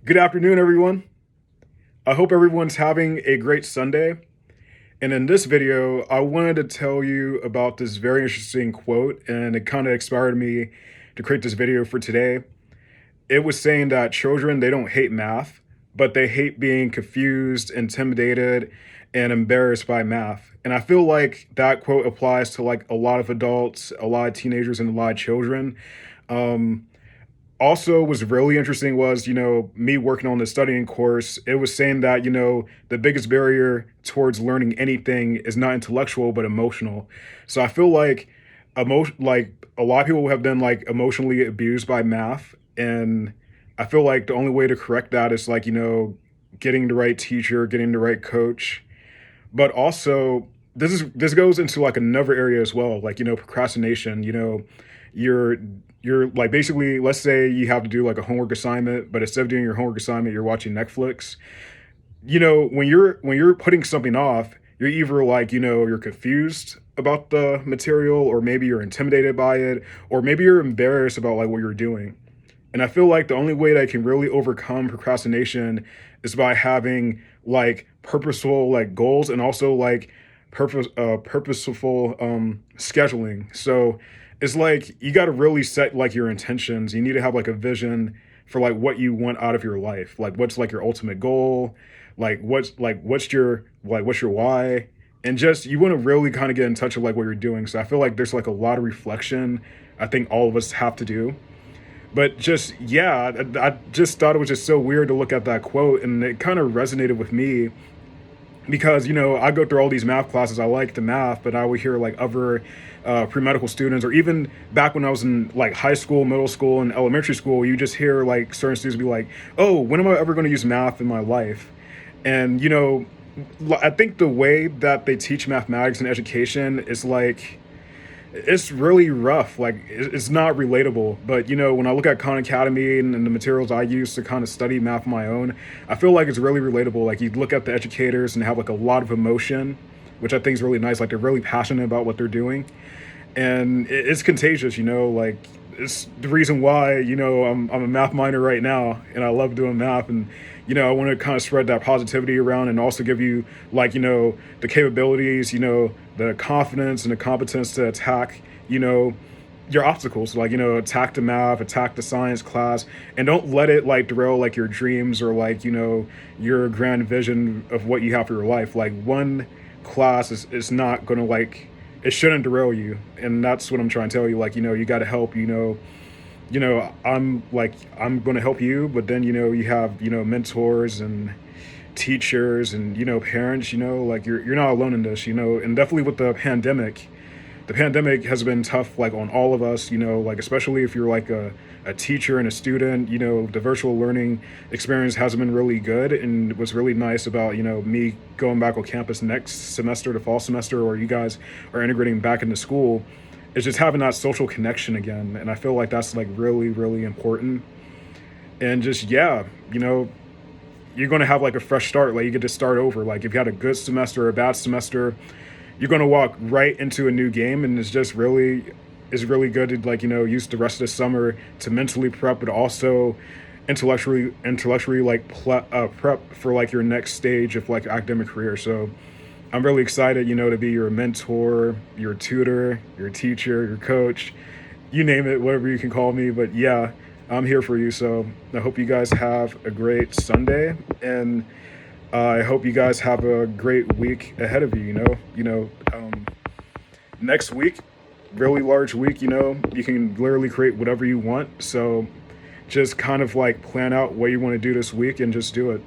Good afternoon, everyone. I hope everyone's having a great Sunday. And in this video, I wanted to tell you about this very interesting quote, and it kind of inspired me to create this video for today. It was saying that children, they don't hate math, but they hate being confused, intimidated, and embarrassed by math. And I feel like that quote applies to like a lot of adults, a lot of teenagers, and a lot of children. Um, Also was really interesting was, me working on the studying course. It was saying that, the biggest barrier towards learning anything is not intellectual, but emotional. So I feel like a lot of people have been like emotionally abused by math. And I feel like the only way to correct that is like, getting the right teacher, getting the right coach. But also this goes into like another area as well, like, procrastination. You're you're like, basically, let's say you have to do like a homework assignment, but instead of doing your homework assignment, you're watching Netflix. When you're putting something off, you're either like, you're confused about the material, or maybe you're intimidated by it, or maybe you're embarrassed about like what you're doing. And I feel like the only way that I can really overcome procrastination is by having like purposeful like goals, and also like purposeful scheduling. So it's like you got to really set like your intentions. You need to have like a vision for like what you want out of your life. Like what's like your ultimate goal? What's your why? And just you want to really kind of get in touch with like what you're doing. So I feel like there's like a lot of reflection I think all of us have to do. But just, yeah, I just thought it was just so weird to look at that quote, and it kind of resonated with me because, I go through all these math classes. I like the math, but I would hear like other pre-medical students, or even back when I was in like high school, middle school, and elementary school, you just hear like certain students be like, oh, when am I ever going to use math in my life? And, I think the way that they teach mathematics in education is like, it's really rough. Like it's not relatable. But when I look at Khan Academy and the materials I use to kind of study math on my own, I feel like it's really relatable. Like you look at the educators and have like a lot of emotion, which I think is really nice. Like they're really passionate about what they're doing, and it's contagious. Like it's the reason why I'm a math minor right now, and I love doing math. And I want to kind of spread that positivity around, and also give you like the capabilities, the confidence and the competence to attack your obstacles. Like attack the math, attack the science class, and don't let it like derail like your dreams, or like your grand vision of what you have for your life. Like one class is not gonna like, it shouldn't derail you. And that's what I'm trying to tell you. Like you got to help. I'm going to help you, but then you have mentors and teachers and parents. Like you're not alone in this. And definitely with the pandemic has been tough, like on all of us, like especially if you're like a teacher and a student. The virtual learning experience hasn't been really good. And what's really nice about me going back on campus next semester, the fall semester, or you guys are integrating back into school, is just having that social connection again. And I feel like that's like really, really important. And just, yeah, you're going to have like a fresh start. Like you get to start over. Like if you had a good semester or a bad semester, you're going to walk right into a new game. And it's really good to like use the rest of the summer to mentally prep, but also intellectually like prep for like your next stage of like academic career. So I'm really excited, to be your mentor, your tutor, your teacher, your coach, you name it, whatever you can call me. But yeah, I'm here for you. So I hope you guys have a great Sunday, and I hope you guys have a great week ahead of you. Next week, really large week. You can literally create whatever you want. So just kind of like plan out what you want to do this week and just do it.